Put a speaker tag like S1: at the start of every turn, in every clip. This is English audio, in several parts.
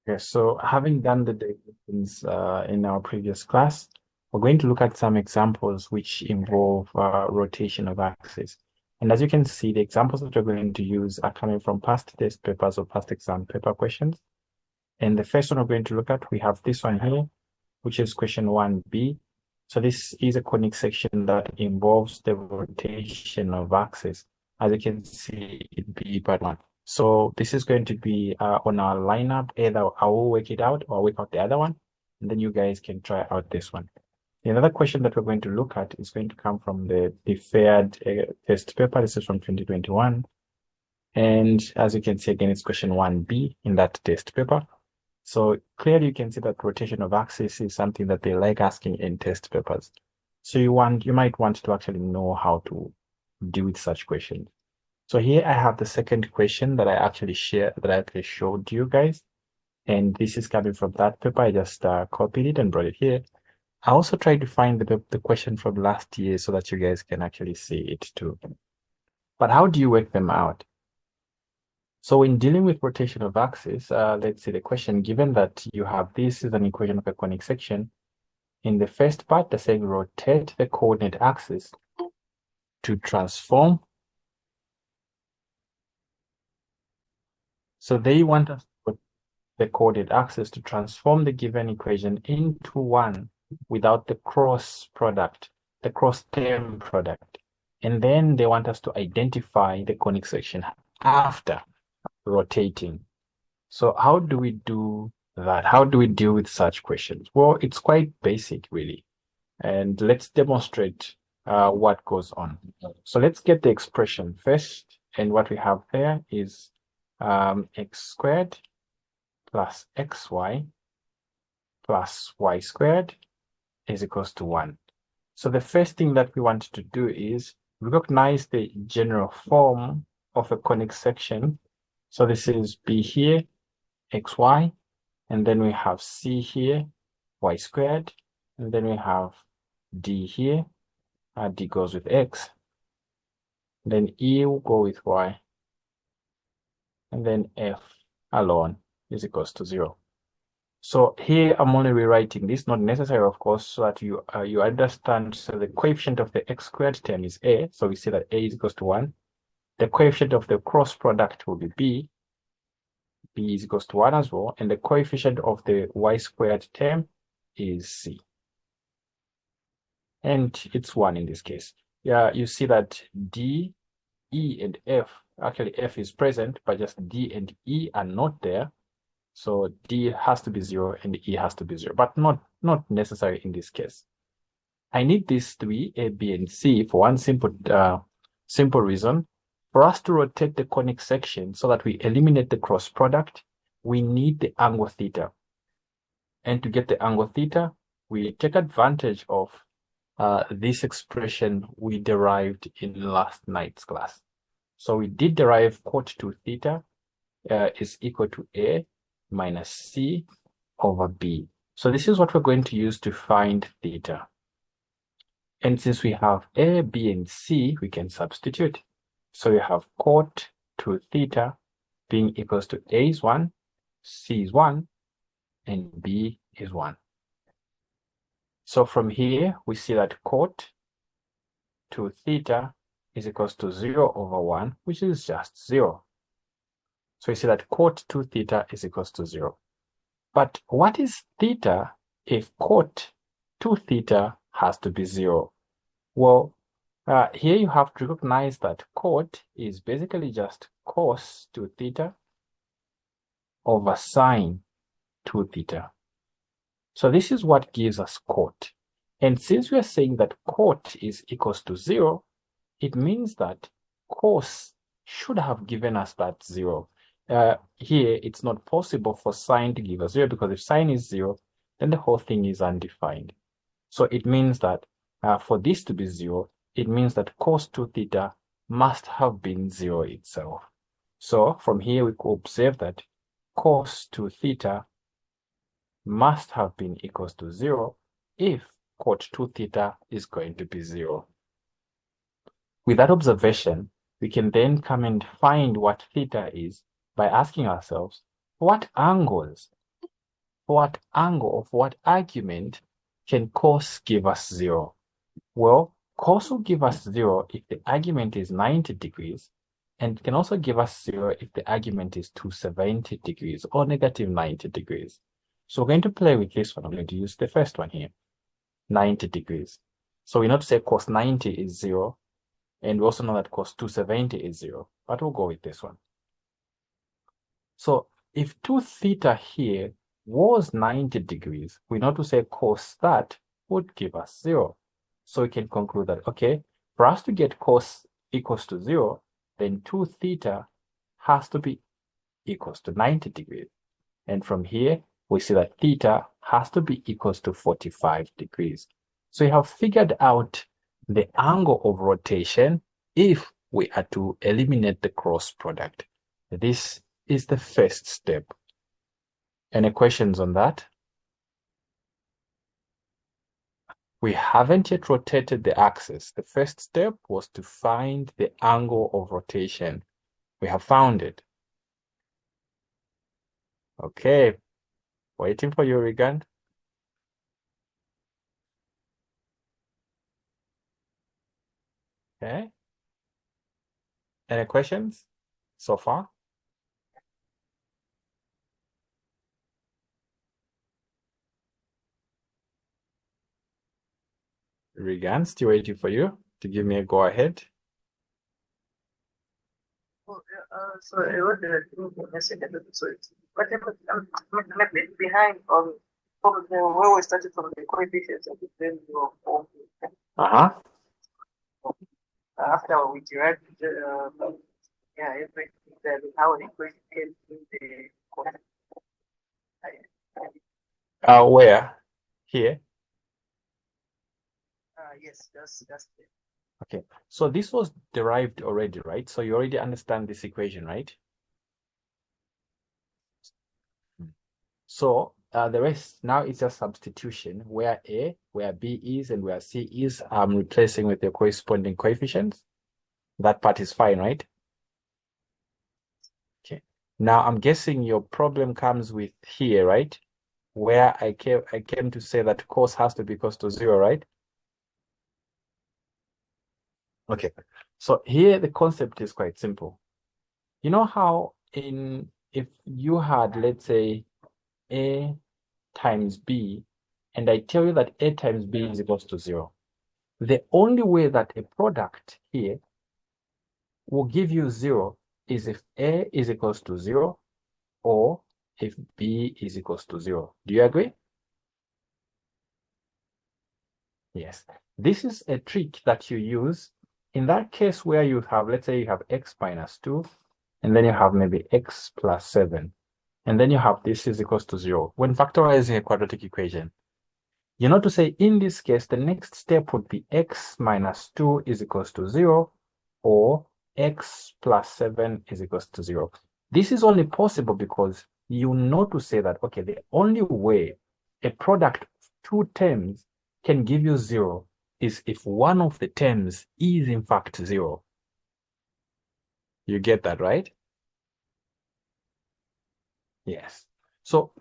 S1: Okay, so having done the derivatives in our previous class, we're going to look at some examples which involve rotation of axes. And as you can see, the examples that we're going to use are coming from past test papers or past exam paper questions. And the first one we're going to look at, we have this one here, which is question 1b. So this is a conic section that involves the rotation of axes. As you can see in B part 1. So this is going to be on our lineup. Either I will work it out or work out the other one, and then you guys can try out this one. Another question that we're going to look at is going to come from the deferred test paper. This is from 2021. And as you can see, again, it's question 1b in that test paper. So clearly you can see that rotation of axis is something that they like asking in test papers. So you might want to actually know how to deal with such questions. So here I have the second question that I actually showed you guys. And this is coming from that paper. I just copied it and brought it here. I also tried to find the question from last year so that you guys can actually see it too. But how do you work them out? So in dealing with rotation of axis, let's see the question, given that you have this is an equation of a conic section. In the first part, they're saying rotate the coordinate axis to transform. So they want us to put the coordinate axis to transform the given equation into one without the cross product, the cross term product. And then they want us to identify the conic section after rotating. So how do we do that? How do we deal with such questions? Well, it's quite basic, really. And let's demonstrate what goes on. So let's get the expression first. And what we have there is x squared plus xy plus y squared is equals to 1. So the first thing that we want to do is recognize the general form of a conic section. So this is B here, xy, and then we have C here, y squared, and then we have D here, D goes with x, then E will go with y, and then F alone is equals to 0. So here I'm only rewriting this, not necessary, of course, so that you understand. So the coefficient of the x squared term is a, so we see that a is equals to 1. The coefficient of the cross product will be b is equals to 1 as well, and the coefficient of the y squared term is c. And it's 1 in this case. Yeah, you see that D, E, and F, actually F is present, but just D and E are not there. So D has to be 0 and E has to be 0, but not necessary in this case. I need these to be A, B, and C for one simple reason. For us to rotate the conic section so that we eliminate the cross product, we need the angle theta. And to get the angle theta, we take advantage of this expression we derived in last night's class. So we did derive cot 2 theta is equal to A minus C over B. So this is what we're going to use to find theta. And since we have A, B, and C, we can substitute. So we have cot 2 theta being equals to A is 1, C is 1, and B is 1. So from here, we see that cot 2 theta is equals to 0 over 1, which is just 0. So we see that cot 2 theta is equals to 0. But what is theta if cot 2 theta has to be 0? Well, here you have to recognize that cot is basically just cos 2 theta over sine 2 theta. So this is what gives us cot. And since we are saying that cot is equals to 0, it means that cos should have given us that 0. Here, it's not possible for sine to give us 0, because if sine is 0, then the whole thing is undefined. So it means that for this to be 0, it means that cos 2 theta must have been 0 itself. So from here, we could observe that cos 2 theta must have been equals to 0 if cot 2 theta is going to be 0. With that observation, we can then come and find what theta is by asking ourselves, what angles what angle of what argument can cos give us 0? Well, cos will give us 0 if the argument is 90 degrees, and it can also give us 0 if the argument is 270 degrees or negative 90 degrees. So we're going to play with this one. I'm going to use the first one here, 90 degrees. So we know to say cos 90 is 0, and we also know that cos 270 is 0, but we'll go with this one. So if 2 theta here was 90 degrees, we know to say cos that would give us 0. So we can conclude that, okay, for us to get cos equals to 0, then 2 theta has to be equals to 90 degrees. And from here, we see that theta has to be equals to 45 degrees. So we have figured out the angle of rotation if we are to eliminate the cross product. This is the first step. Any questions on that? We haven't yet rotated the axis. The first step was to find the angle of rotation. We have found it. Okay, waiting for you, Regan. Okay. Any questions so far? Regan, still waiting for you to give me a go ahead.
S2: So I was message so what I'm a bit behind on where we started from the coefficients of the value of after we derived everything that how the equation in the
S1: Where? Here?
S2: yes, that's it.
S1: Okay, so this was derived already, right? So you already understand this equation, right? So the rest now is a substitution where A, where B is, and where C is, I'm replacing with the corresponding coefficients. That part is fine, right? Okay. Now I'm guessing your problem comes with here, right? Where I came to say that cos has to be equals to 0, right? Okay. So here the concept is quite simple. You know how if you had, let's say, A times B, and I tell you that A times B is equals to 0. The only way that a product here will give you 0 is if A is equals to 0 or if B is equals to 0. Do you agree? Yes. This is a trick that you use in that case where you have, let's say you have x minus 2, and then you have maybe x plus 7, and then you have this is equals to 0. When factorizing a quadratic equation, you know to say in this case, the next step would be x minus 2 is equals to 0 or x plus 7 is equals to 0. This is only possible because you know to say that, okay, the only way a product of two terms can give you 0 is if one of the terms is in fact 0. You get that, right? Yes. So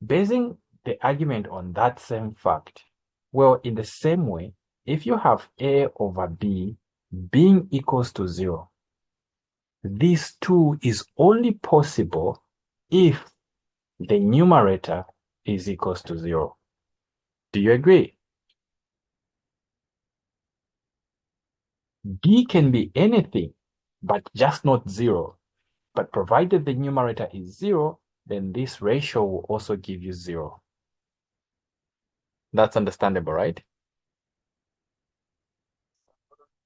S1: basing the argument on that same fact, well, in the same way, if you have A over B being equals to 0, this too is only possible if the numerator is equals to 0. Do you agree? B can be anything, but just not 0. But provided the numerator is 0, then this ratio will also give you 0. That's understandable, right?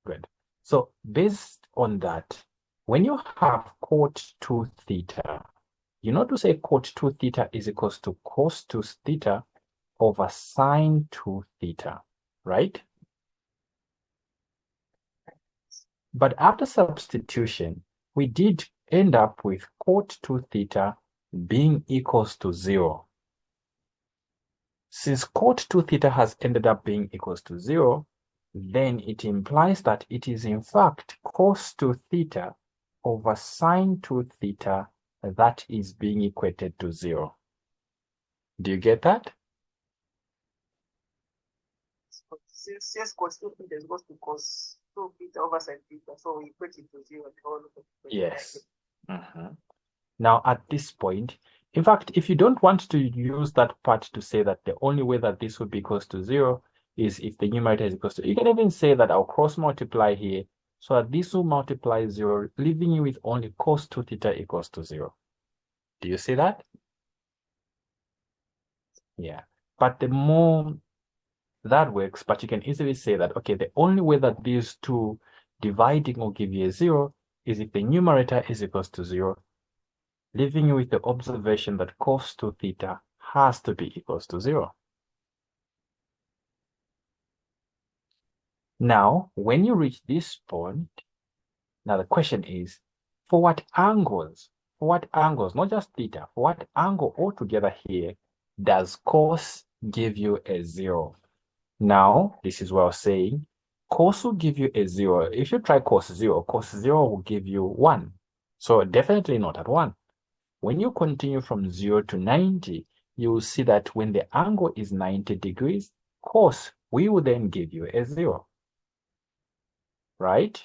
S1: Good. So based on that, when you have cot 2 theta, you know to say cot 2 theta is equals to cos 2 theta over sine 2 theta, right? But after substitution, we did end up with cot 2 theta being equals to 0. Since cot 2 theta has ended up being equals to 0, then it implies that it is in fact cos 2 theta over sine 2 theta that is being equated to 0. Do you get that?
S2: Since cos 2 theta is equals to cos 2 theta over sin theta, so we put it to 0 and all of it.
S1: Yes. Now, at this point, in fact, if you don't want to use that part to say that the only way that this would be equals to 0 is if the numerator is equals to, you can even say that I'll cross multiply here so that this will multiply 0, leaving you with only cos 2 theta equals to 0. Do you see that? Yeah. But the more that works, but you can easily say that, okay, the only way that these two dividing will give you a 0 is if the numerator is equals to 0, leaving you with the observation that cos 2 theta has to be equals to 0. Now, when you reach this point, now the question is, for what angles, not just theta, for what angle altogether here does cos give you a 0? Now, this is what I was saying. Cos will give you a 0. If you try cos 0 will give you 1. So definitely not at 1. When you continue from 0 to 90, you will see that when the angle is 90 degrees, cos will then give you a 0. Right?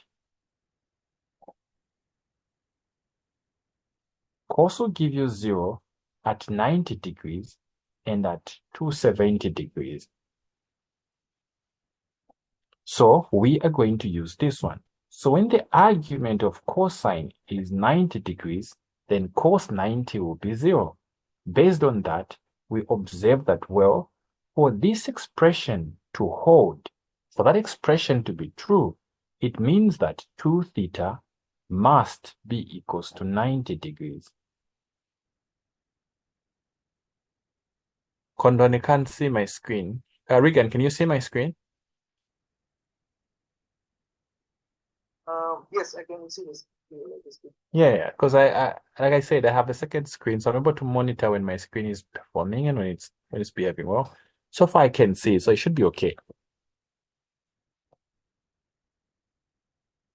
S1: Cos will give you 0 at 90 degrees and at 270 degrees. So we are going to use this one. So when the argument of cosine is 90 degrees, then cos 90 will be 0. Based on that, we observe that, well, for this expression to hold, for that expression to be true, it means that 2 theta must be equals to 90 degrees. Condon, I can't see my screen. Regan, can you see my screen?
S2: Yes, I can see this.
S1: Yeah, because I like I said, I have a second screen, so I'm able to monitor when my screen is performing and when it's behaving well. So far I can see, so it should be okay.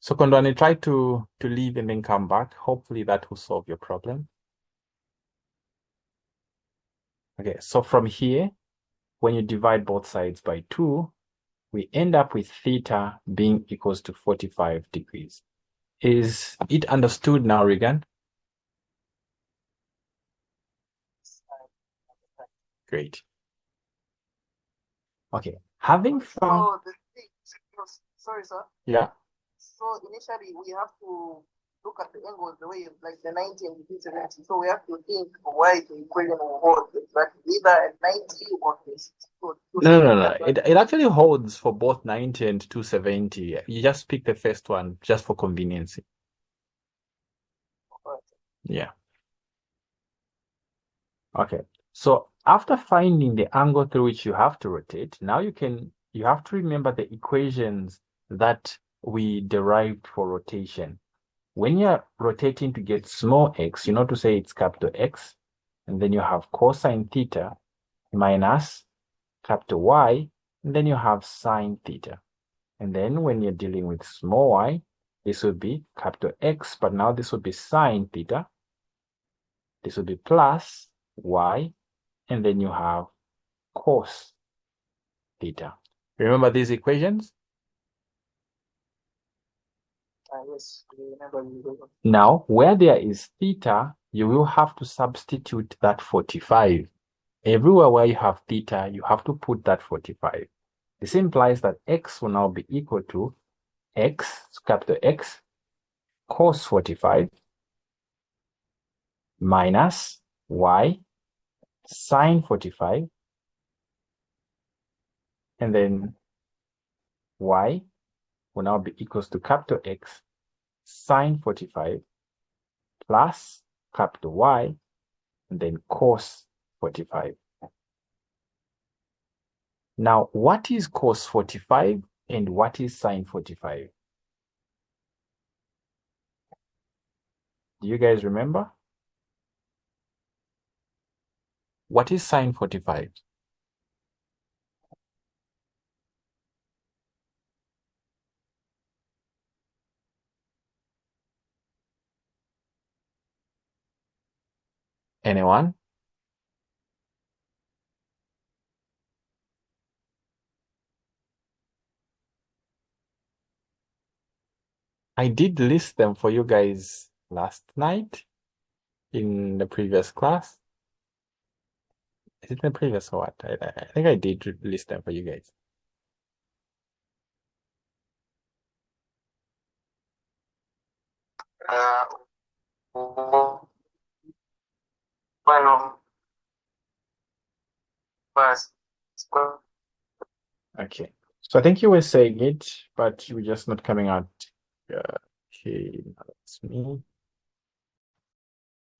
S1: So Kondwani, try to leave and then come back. Hopefully that will solve your problem. Okay, so from here, when you divide both sides by 2, we end up with theta being equals to 45 degrees. Is it understood now, Regan? Great. Okay, having found...
S2: So the thing, sorry, sir.
S1: Yeah.
S2: So initially we have to look at the angles the way like the 90 and the 270. So we have to think why the equation will hold exactly either at 90 or this.
S1: No. It actually holds for both 90 and 270. You just pick the first one just for convenience. Yeah. Okay. So after finding the angle through which you have to rotate, now you have to remember the equations that we derived for rotation. When you're rotating to get small x, you know to say it's capital X, and then you have cosine theta minus capital Y, and then you have sine theta. And then when you're dealing with small y, this would be capital X, but now this would be sine theta. This would be plus y, and then you have cos theta. Remember these equations?
S2: Yes, remember.
S1: Now, where there is theta, you will have to substitute that 45. Everywhere where you have theta, you have to put that 45. This implies that x will now be equal to x, capital X, cos 45 minus y, sine 45, and then y will now be equals to capital X sine 45 plus capital Y, and then cos 45. Now, what is cos 45 and what is sine 45? Do you guys remember? What is sine 45? Anyone? I did list them for you guys last night in the previous class. Is it the previous or what? I think I did list them for you guys.
S2: Well, first,
S1: Okay. So I think you were saying it, but you were just not coming out. Okay, that's me.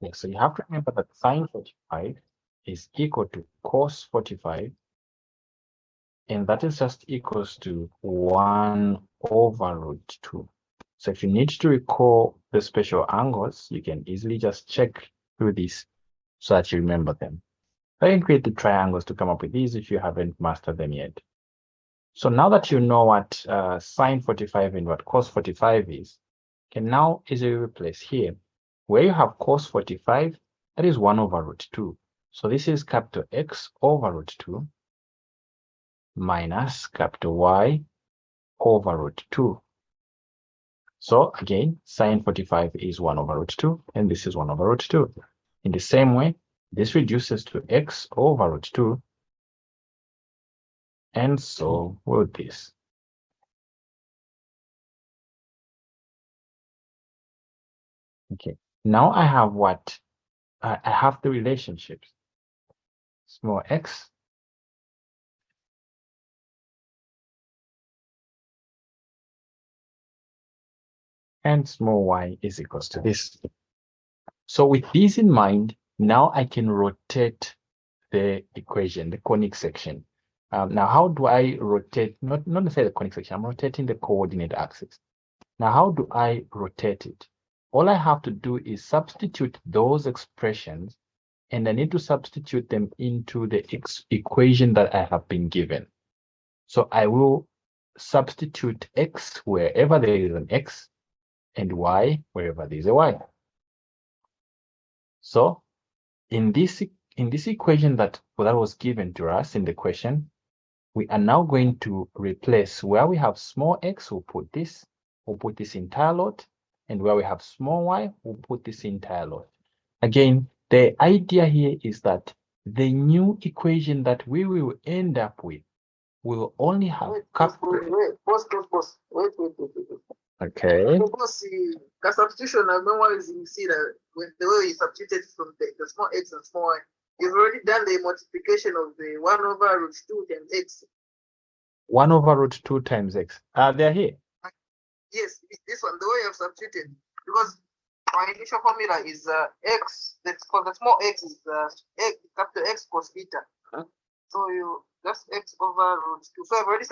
S1: Yeah, so you have to remember that sine 45 is equal to cos 45, and that is just equals to 1 over root 2. So if you need to recall the special angles, you can easily just check through this so that you remember them. I can create the triangles to come up with these if you haven't mastered them yet. So now that you know what sine 45 and what cos 45 is, you can now easily replace here. Where you have cos 45, that is 1 over root 2. So this is capital X over root 2 minus capital Y over root 2. So again, sine 45 is 1 over root 2, and this is 1 over root 2. In the same way, this reduces to X over root 2, and so will this. Okay, now I have what? I have the relationships. Small x and small y is equals to this. So with this in mind, now I can rotate the equation, the conic section. Now, how do I rotate? Not necessarily the conic section. I'm rotating the coordinate axis. Now, how do I rotate it? All I have to do is substitute those expressions, and I need to substitute them into the equation that I have been given. So I will substitute x wherever there is an x and y wherever there is a y. So in this equation that was given to us in the question, we are now going to replace where we have small x, we'll put this entire lot, and where we have small y, we'll put this entire lot. Again, the idea here is that the new equation that we will end up with will only have Okay.
S2: Because the substitution, I remember you see that when the way you substituted from the small x and small y, you've already done the multiplication of the 1 over root 2 times x.
S1: 1 over root 2 times x. They're here.
S2: Yes, this one, the way you have substituted, because our initial formula is x, that's for the small x is x, capital X cos theta. Huh? So you just x over root 2. So I've already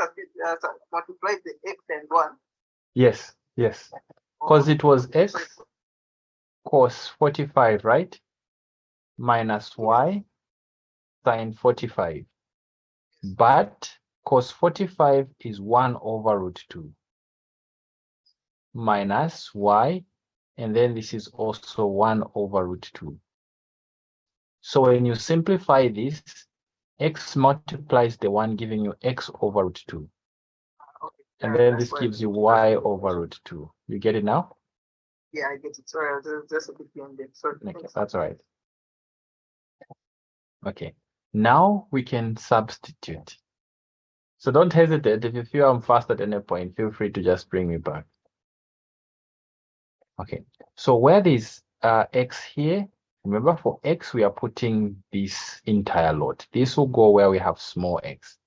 S2: multiplied the x and 1.
S1: Yes, yes. Because it was x cos 45, right? Minus y sine 45. But cos 45 is 1 over root 2 minus y, and then this is also 1 over root 2. So when you simplify this, x multiplies the 1, giving you x over root 2. And then this gives you y over root 2. You get it now?
S2: Yeah, I get it. Sorry, just a bit beyond it. Sorry.
S1: Okay, that's all right. Okay, now we can substitute. So don't hesitate. If you feel I'm fast at any point, feel free to just bring me back. Okay, so where there's x here, remember for x, we are putting this entire lot. This will go where we have small x.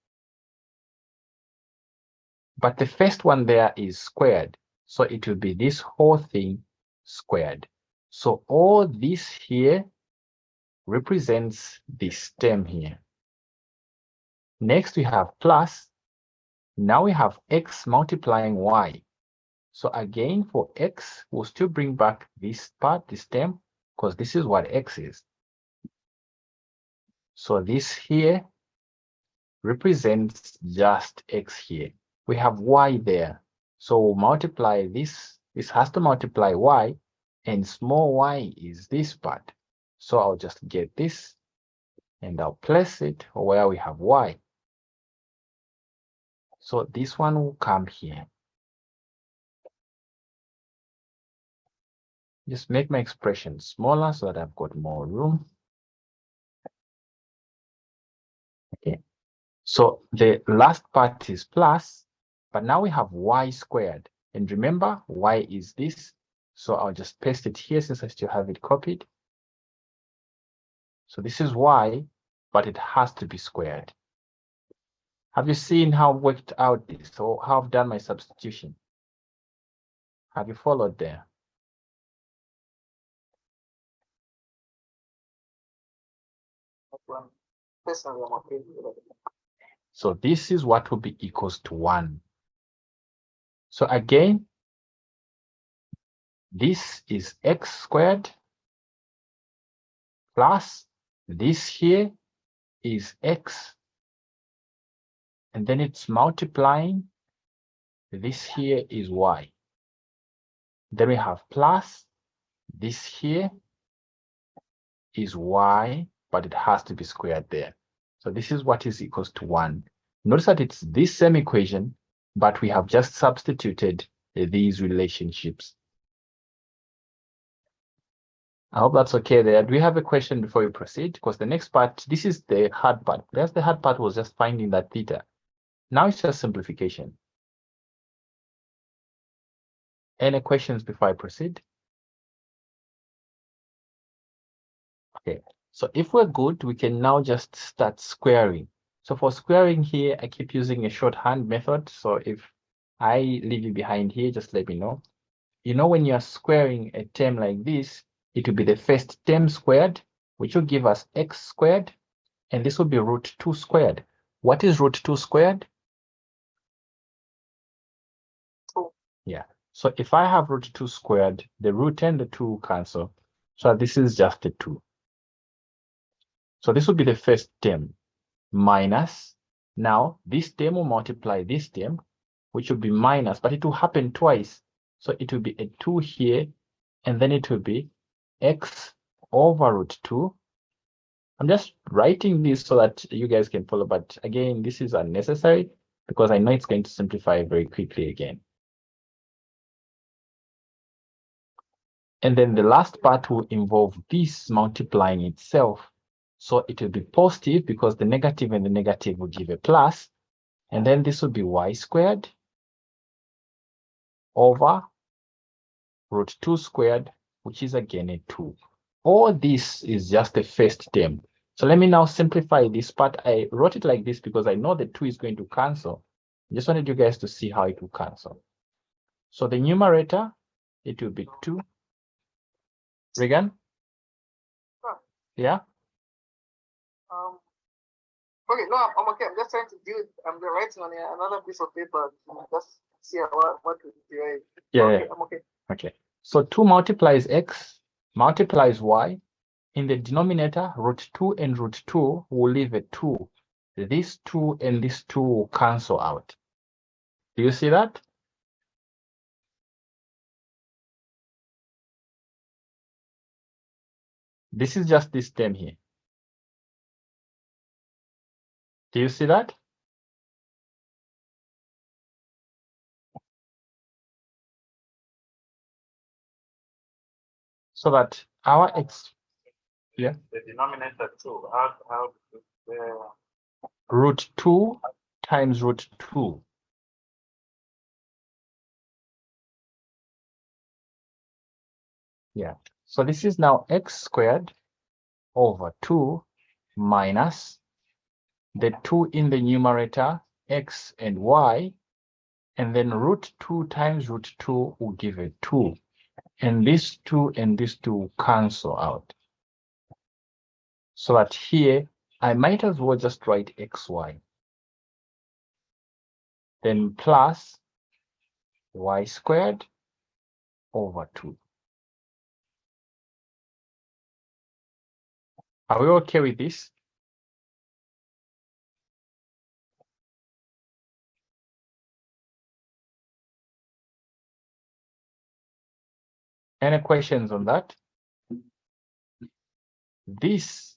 S1: But the first one there is squared. So it will be this whole thing squared. So all this here represents this term here. Next, we have plus. Now we have x multiplying y. So again, for x, we'll still bring back this part, this term, because this is what x is. So this here represents just x here. We have y there. So we'll multiply this. This has to multiply y, and small y is this part. So I'll just get this, and I'll place it where we have y. So this one will come here. Just make my expression smaller so that I've got more room. Okay. So the last part is plus, but now we have y squared. And remember, y is this. So I'll just paste it here since I still have it copied. So this is y, but it has to be squared. Have you seen how I've worked out this? So how I've done my substitution? Have you followed there?
S2: Personally, I'm okay with it.
S1: So this is what will be equals to 1. So again, this is x squared plus this here is x, and then it's multiplying. This here is y. Then we have plus this here is y, but it has to be squared there. So this is what is equals to 1. Notice that it's this same equation, but we have just substituted these relationships. I hope that's okay there. Do we have a question before we proceed? Because the next part, this is the hard part. That's the hard part was just finding that theta. Now it's just simplification. Any questions before I proceed? Okay, so if we're good, we can now just start squaring. So for squaring here, I keep using a shorthand method. So if I leave you behind here, just let me know. You know, when you're squaring a term like this, it will be the first term squared, which will give us x squared, and this will be root 2 squared. What is root 2 squared?
S2: 2.
S1: Yeah. So if I have root 2 squared, the root and the 2 cancel. So this is just a 2. So this will be the first term minus. Now this term will multiply this term, which will be minus, but it will happen twice. So it will be a 2 here, and then it will be x over root 2. I'm just writing this so that you guys can follow, but again, this is unnecessary because I know it's going to simplify very quickly again. And then the last part will involve this multiplying itself. So it will be positive because the negative and the negative will give a plus. And then this will be y squared over root 2 squared, which is again a 2. All this is just the first term. So let me now simplify this part. I wrote it like this because I know the 2 is going to cancel. I just wanted you guys to see how it will cancel. So the numerator, it will be 2. Regan?
S2: Huh.
S1: Yeah?
S2: Okay, no, I'm okay. I'm just trying to do it. I'm writing on another piece of paper to just see what to do.
S1: Yeah,
S2: okay,
S1: yeah.
S2: I'm okay.
S1: Okay. So 2 multiplies x, multiplies y. In the denominator, root 2 and root 2 will leave a 2. This 2 and this 2 will cancel out. Do you see that? This is just this term here. Do you see that? So that our x, yeah,
S3: The denominator 2, how
S1: root 2 times root 2. Yeah. So this is now x squared over 2 minus the 2 in the numerator, x and y, and then root 2 times root 2 will give a 2. And this 2 and this 2 cancel out. So that here, I might as well just write xy. Then plus y squared over 2. Are we okay with this? Any questions on that? This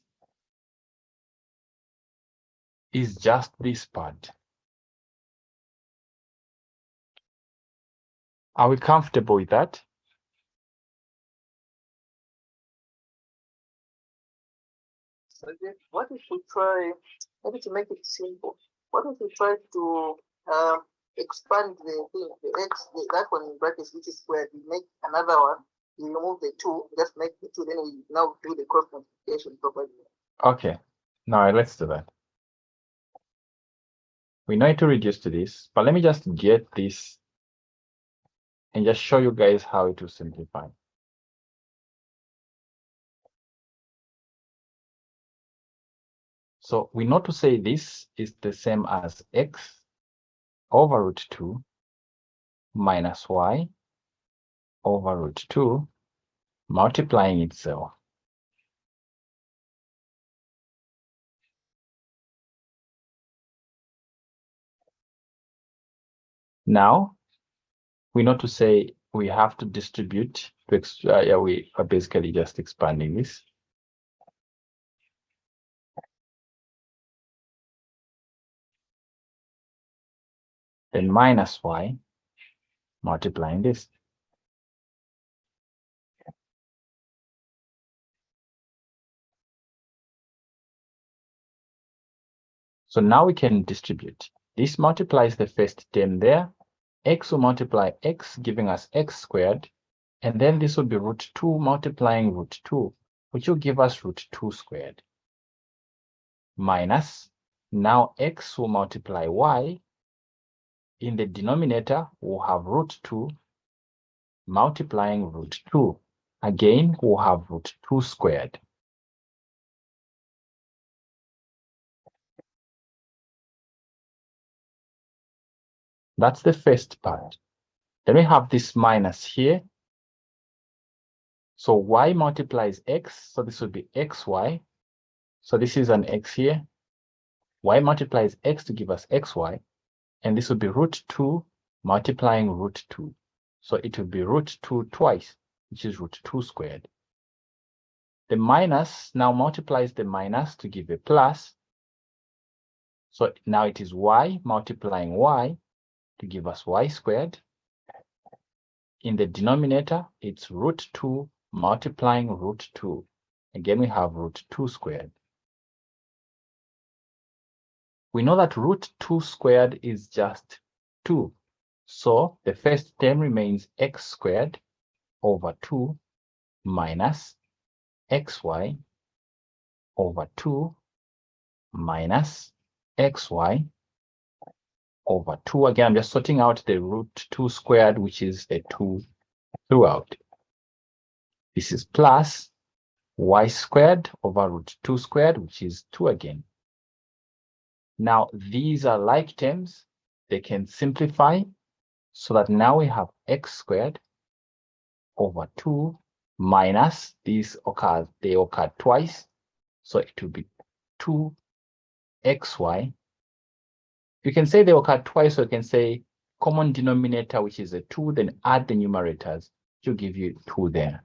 S1: is just this part. Are we comfortable with that?
S2: Okay. What if we try, maybe to make it simple, what if we try to expand the thing, the x, that one in brackets, which is squared, we make another one, we remove the 2, just make the 2, then we now do the cross multiplication properly.
S1: Okay, now let's do that. We know it to reduce to this, but let me just get this and just show you guys how it will simplify. So we know to say this is the same as x over root 2 minus y over root 2 multiplying itself. Now, we know to say we have to distribute to we are basically just expanding this. Then minus y multiplying this. So now we can distribute. This multiplies the first term there. X will multiply x, giving us x squared. And then this will be root 2 multiplying root 2, which will give us root 2 squared. Minus, now x will multiply y. In the denominator, we'll have root 2 multiplying root 2. Again, we'll have root 2 squared. That's the first part. Then we have this minus here. So y multiplies x, so this would be xy. So this is an x here. Y multiplies x to give us xy. And this would be root 2 multiplying root 2. So it will be root 2 twice, which is root 2 squared. The minus now multiplies the minus to give a plus. So now it is y multiplying y to give us y squared. In the denominator, it's root 2 multiplying root 2. Again, we have root 2 squared. We know that root 2 squared is just 2. So the first term remains x squared over 2 minus xy over 2 minus xy over 2. Again, I'm just sorting out the root 2 squared, which is a 2 throughout. This is plus y squared over root 2 squared, which is 2 again. Now, these are like terms. They can simplify so that now we have x squared over 2 minus these occurs, they occur twice. So it will be 2xy. You can say they occur twice, or you can say common denominator, which is a 2, then add the numerators to give you 2 there.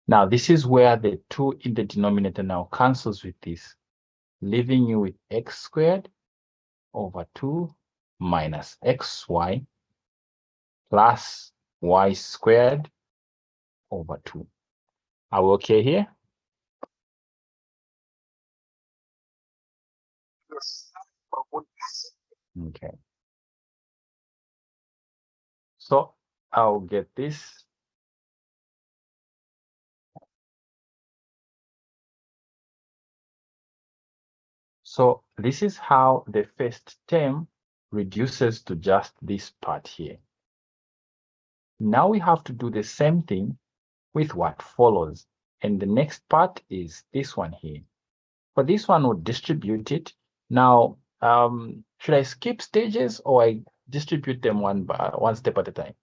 S1: Now, this is where the 2 in the denominator now cancels with this, leaving you with x squared over 2 minus xy plus y squared over 2. Are we okay here?
S2: Yes.
S1: Okay. So I'll get this. So this is how the first term reduces to just this part here. Now we have to do the same thing with what follows. And the next part is this one here. For this one, we'll distribute it. Now, should I skip stages or I distribute them one step at a time?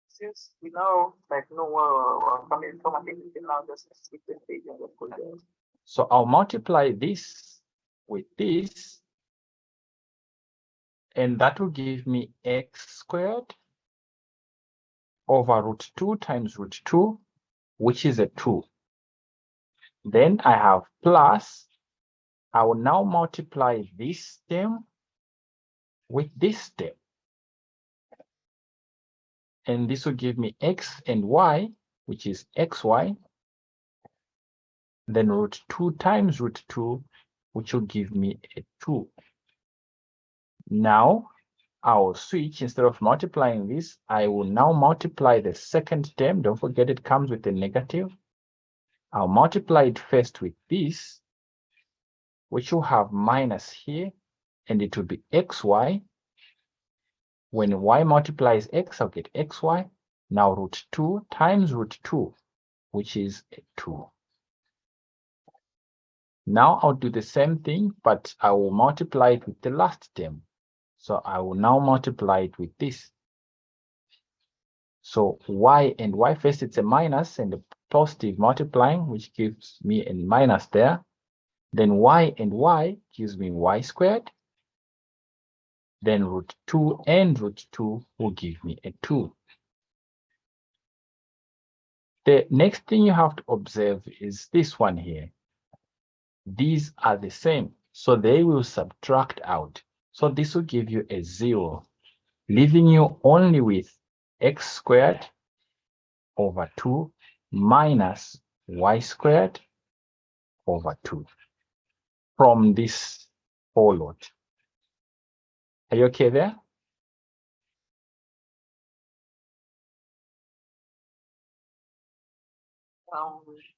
S2: Since we now know what coming from, I think we can now just skip the stage and just go there.
S1: So I'll multiply this with this, and that will give me x squared over root 2 times root 2, which is a 2. Then I have plus, I will now multiply this term with this step. And this will give me x and y, which is xy, then root 2 times root 2, which will give me a 2. Now, I'll switch. Instead of multiplying this, I will now multiply the second term. Don't forget it comes with a negative. I'll multiply it first with this, which will have minus here, and it will be xy. When y multiplies x, I'll get xy. Now root 2 times root 2, which is a 2. Now I'll do the same thing, but I will multiply it with the last term. So I will now multiply it with this. So y and y, first it's a minus and a positive multiplying, which gives me a minus there. Then y and y gives me y squared. Then root 2 and root 2 will give me a 2. The next thing you have to observe is this one here. These are the same, so they will subtract out. So this will give you a 0, leaving you only with x squared over 2 minus y squared over 2 from this whole lot. Are you okay there?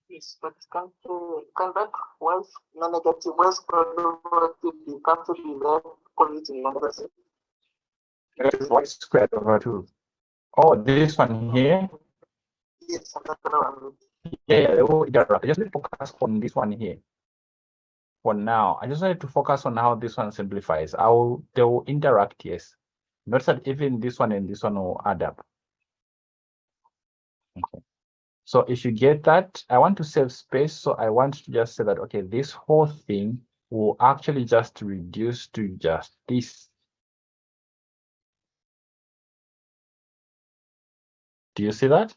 S2: Yes, but can that y non-negative y squared over 2 be cancelled with that quality negative?
S1: Negative y squared over 2. Oh, this one here?
S2: Yes, that's what one.
S1: Yeah, they will interact. Just need to focus on this one here. For now, I just wanted to focus on how this one simplifies. They will interact, yes. Notice that even this one and this one will add up. Okay. So if you get that, I want to save space. So I want to just say that, okay, this whole thing will actually just reduce to just this. Do you see that?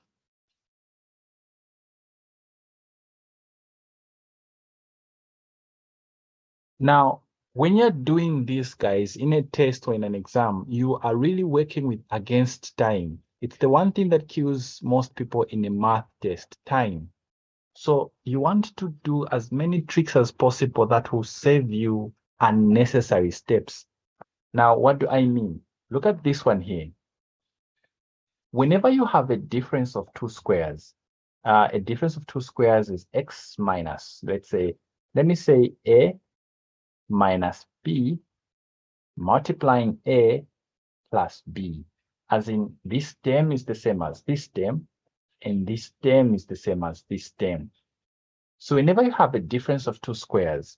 S1: Now, when you're doing this, guys, in a test or in an exam, you are really working with against time. It's the one thing that kills most people in a math test, time. So you want to do as many tricks as possible that will save you unnecessary steps. Now, what do I mean? Look at this one here. Whenever you have a difference of two squares, a difference of two squares is x minus, let me say a minus b multiplying a plus b. As in, this term is the same as this term, and this term is the same as this term. So whenever you have a difference of two squares,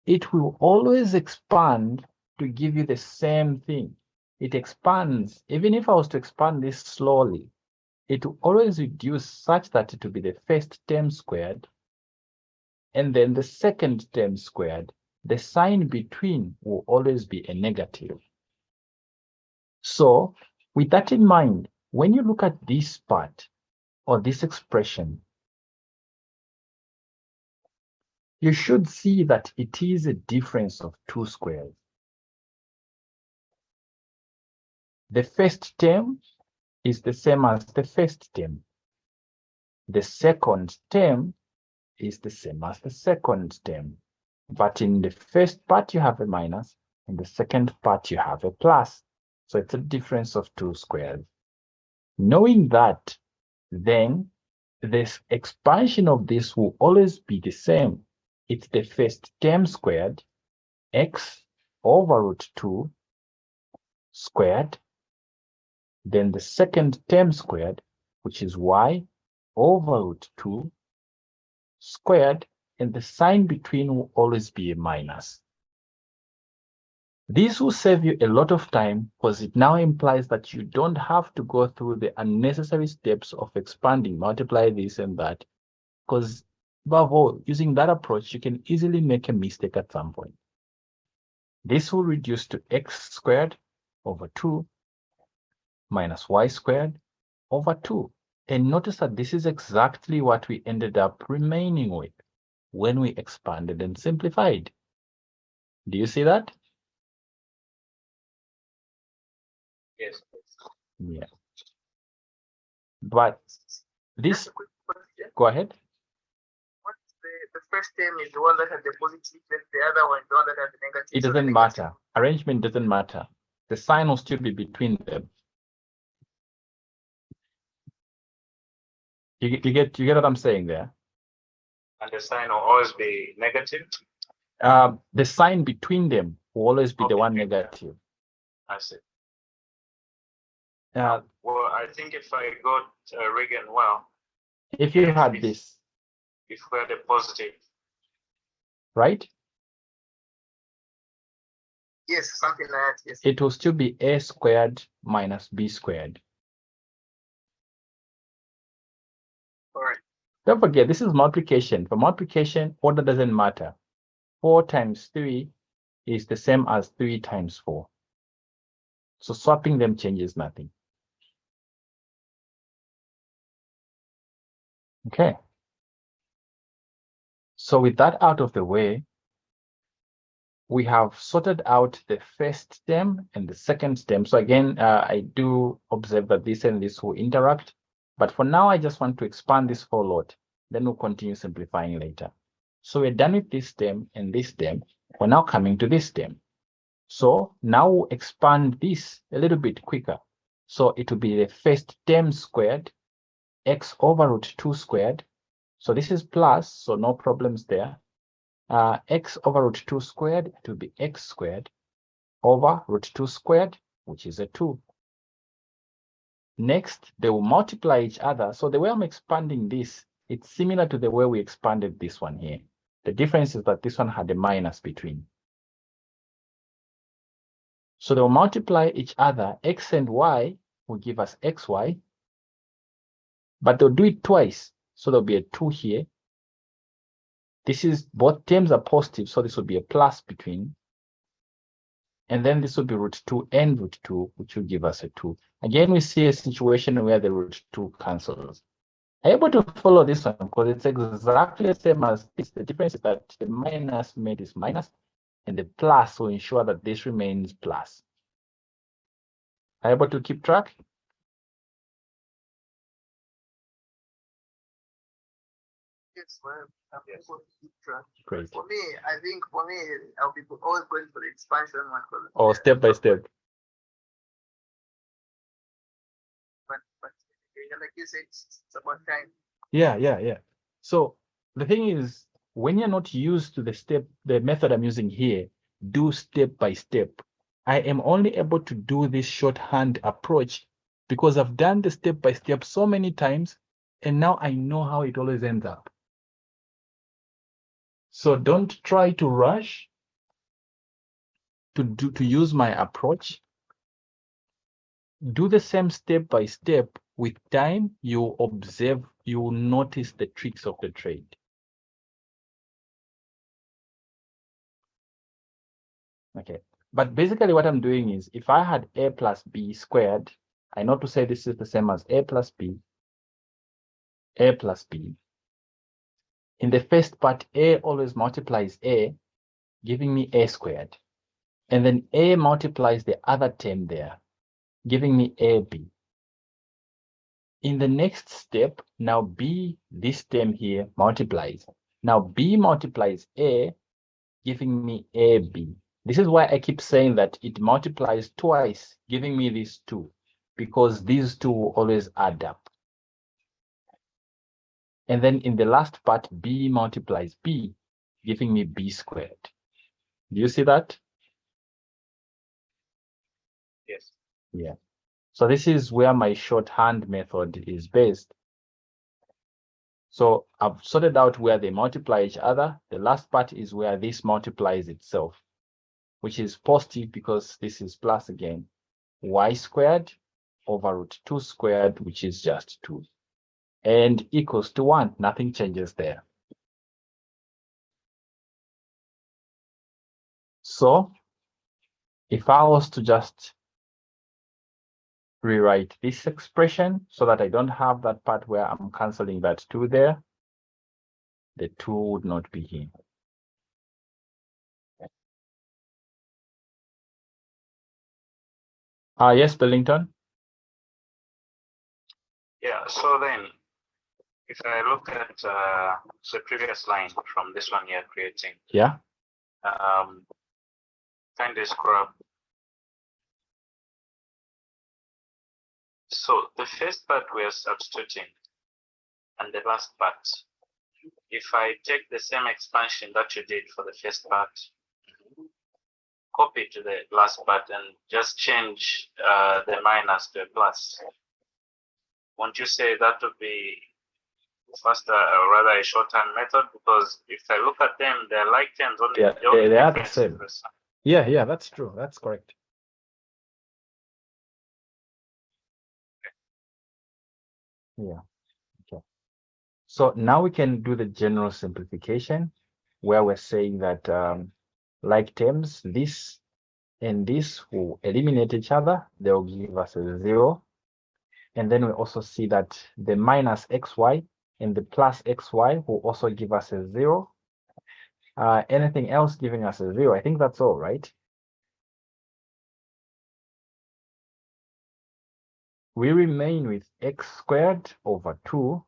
S1: it will always expand to give you the same thing. It expands. Even if I was to expand this slowly, it will always reduce such that it will be the first term squared, and then the second term squared. The sign between will always be a negative. So with that in mind, when you look at this part or this expression, you should see that it is a difference of two squares. The first term is the same as the first term. The second term is the same as the second term. But in the first part, you have a minus. In the second part, you have a plus. So it's a difference of two squares. Knowing that, then this expansion of this will always be the same. It's the first term squared, x over root 2 squared, then the second term squared, which is y over root 2 squared, and the sign between will always be a minus. This will save you a lot of time because it now implies that you don't have to go through the unnecessary steps of expanding, multiply this and that, because above all, using that approach, you can easily make a mistake at some point. This will reduce to x squared over 2 minus y squared over 2. And notice that this is exactly what we ended up remaining with when we expanded and simplified. Do you see that?
S3: Yes.
S1: Yeah. But this,
S2: Just a quick question.
S1: go ahead.
S2: What's the first term is the one that has the positive, then the other one is the one that has the negative.
S1: It
S2: So the
S1: doesn't
S2: negative-
S1: matter. Arrangement doesn't matter. The sign will still be between them. You get what I'm saying there?
S3: And the sign will always be negative.
S1: The sign between them will always be the
S3: Okay.
S1: one negative.
S3: I see.
S1: Well,
S3: I think if I got Reagan well,
S1: if you had
S3: if-
S1: this,
S3: if we had a positive,
S1: right,
S2: Yes, something like that. Yes.
S1: it will still be a squared minus b squared.
S2: All right.
S1: Don't forget, this is multiplication. For multiplication, order doesn't matter. 4 times 3 is the same as 3 times 4. So swapping them changes nothing. Okay. So with that out of the way, we have sorted out the first term and the second term. So again, I do observe that this and this will interact. But for now, I just want to expand this whole lot. Then we'll continue simplifying later. So we're done with this term and this term. We're now coming to this term. So now we'll expand this a little bit quicker. So it will be the first term squared, x over root 2 squared. So this is plus, so no problems there. X over root 2 squared, it will be x squared over root 2 squared, which is a 2. Next, they will multiply each other. So the way I'm expanding this, it's similar to the way we expanded this one here. The difference is that this one had a minus between. So they'll multiply each other. X and y will give us xy. But they'll do it twice. So there'll be a 2 here. This is, both terms are positive, so this will be a plus between. And then this will be root 2 and root 2, which will give us a 2. Again, we see a situation where the root 2 cancels. Are you able to follow this one? Because it's exactly the same as this. The difference is that the minus made is minus, and the plus will ensure that this remains plus. Are you able to keep track?
S2: Yes, well, I'm able to keep track.
S1: Great.
S2: For me, I think I'll be always going for the expansion one.
S1: Or step by step.
S2: But like you said, it's about time.
S1: Yeah. So the thing is, when you're not used to the method I'm using here, do step by step. I am only able to do this shorthand approach because I've done the step by step so many times, and now I know how it always ends up. So don't try to rush to use my approach. Do the same step by step. With time, you observe, you will notice the tricks of the trade. Okay, but basically what I'm doing is, if I had a plus b squared, I know to say this is the same as a plus b. In the first part, a always multiplies a, giving me a squared. And then a multiplies the other term there, giving me ab. In the next step, now b, this term here, multiplies. Now b multiplies a, giving me ab. This is why I keep saying that it multiplies twice, giving me these 2, because these 2 will always add up. And then in the last part, b multiplies b, giving me b squared. Do you see that?
S3: yes.
S1: Yeah. So this is where my shorthand method is based. So I've sorted out where they multiply each other. The last part is where this multiplies itself, which is positive because this is plus again. Y squared over root 2 squared, which is just 2. And equals to 1. Nothing changes there. So if I was to just rewrite this expression so that I don't have that part where I'm canceling that 2 there, the 2 would not be here. Yes, Billington.
S3: Yeah, so then if I look at the previous line from this one here creating,
S1: Yeah.
S3: kind of scrub. So the first part we are substituting, and the last part. If I take the same expansion that you did for the first part, copy to the last part and just change the minus to a plus, won't you say that would be faster or rather a shorthand method? Because if I look at them, they're like terms, only
S1: Yeah,
S3: the only
S1: they are the
S3: difference
S1: same.
S3: is the sign.
S1: Yeah, that's true. That's correct. Yeah. Okay. So now we can do the general simplification where we're saying that like terms, this and this will eliminate each other. They'll give us a 0. And then we also see that the minus xy and the plus xy will also give us a 0. Anything else giving us a 0? I think that's all, right? We remain with x squared over 2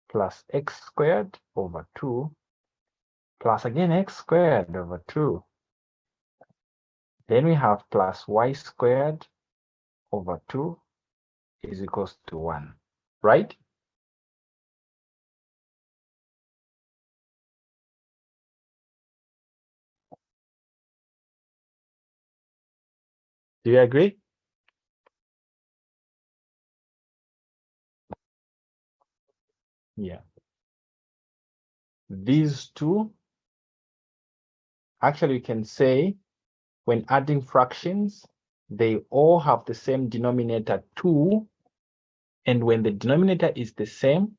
S1: plus x squared over 2 plus again x squared over 2. Then we have plus y squared over 2 is equals to 1, right? Do you agree? Yeah. These two, actually, you can say when adding fractions, they all have the same denominator 2. And when the denominator is the same,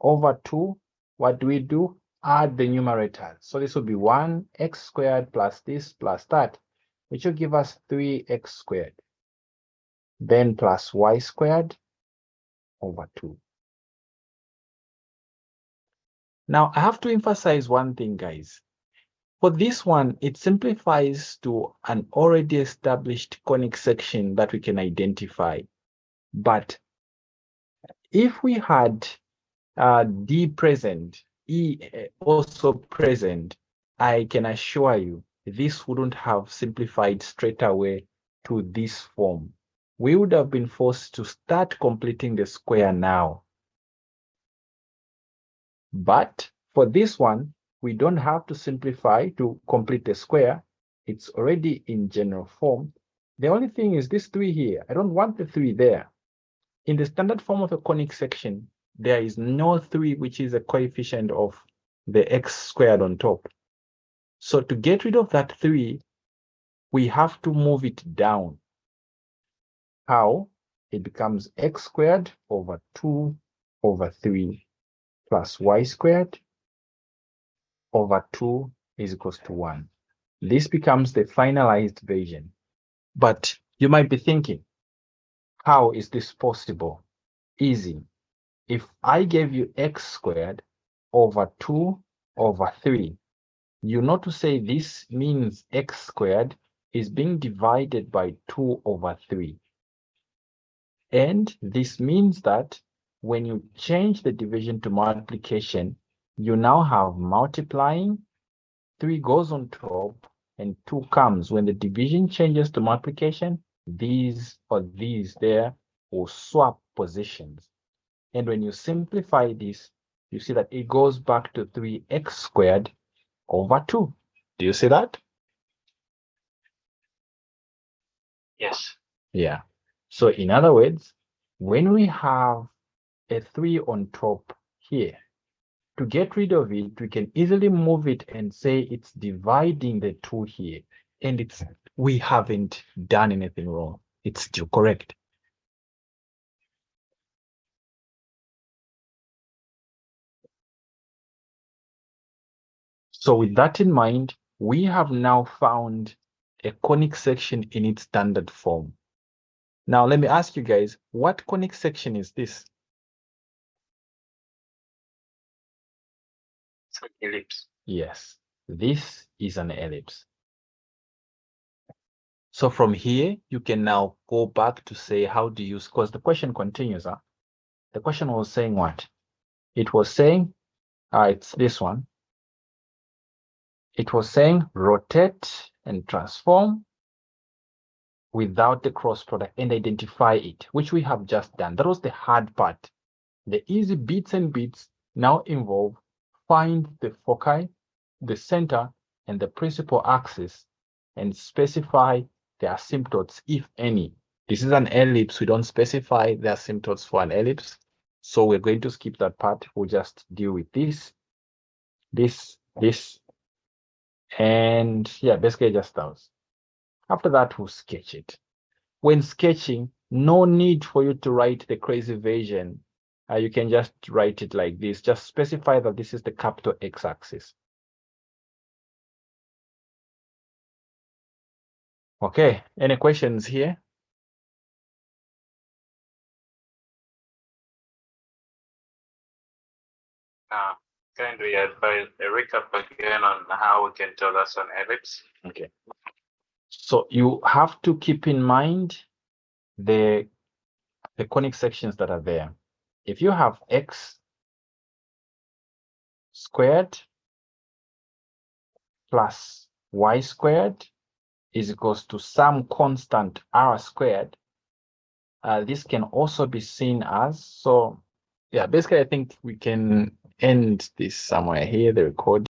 S1: over 2, what do? Add the numerators. So this will be 1x squared plus this plus that, which will give us 3x squared. Then plus y squared over 2. Now, I have to emphasize one thing, guys. For this one, it simplifies to an already established conic section that we can identify. But if we had D present, E also present, I can assure you this wouldn't have simplified straight away to this form. We would have been forced to start completing the square now. But for this one, we don't have to simplify to complete the square. It's already in general form. The only thing is this 3 here. I don't want the 3 there. In the standard form of a conic section, there is no 3, which is a coefficient of the x squared on top. So to get rid of that 3, we have to move it down. How? It becomes x squared over 2 over 3 plus y squared over 2 is equals to 1. This becomes the finalized version. But you might be thinking, how is this possible? Easy. If I gave you x squared over 2 over 3, you know to say this means x squared is being divided by 2 over 3. And this means that when you change the division to multiplication, you now have multiplying, 3 goes on top, and 2 comes. When the division changes to multiplication, these or these there will swap positions. And when you simplify this, you see that it goes back to 3x squared over 2. Do you see that?
S3: Yes.
S1: Yeah. So in other words, when we have a 3 on top here, to get rid of it, we can easily move it and say it's dividing the 2 here. And we haven't done anything wrong. It's still correct. So with that in mind, we have now found a conic section in its standard form. Now, let me ask you guys, what conic section is this?
S3: It's an ellipse.
S1: Yes, this is an ellipse. So from here, you can now go back to say, how do you, because the question continues. The question was saying what? It was saying, it's this one. It was saying rotate and transform without the cross product and identify it, which we have just done. That was the hard part. The easy bits and bits now involve find the foci, the center, and the principal axis, and specify the asymptotes, if any. This is an ellipse. We don't specify the asymptotes for an ellipse. So we're going to skip that part. We'll just deal with this, and yeah, basically just those. After that, we'll sketch it. When sketching, no need for you to write the crazy version. You can just write it like this. Just specify that this is the capital X-axis. Okay, any questions here?
S3: Can we advise a recap again on how we can tell that's an ellipse?
S1: Okay. So you have to keep in mind the conic sections that are there. If you have X squared plus Y squared is equals to some constant R squared, this can also be seen as, so yeah, basically I think we can end this somewhere here, the recording.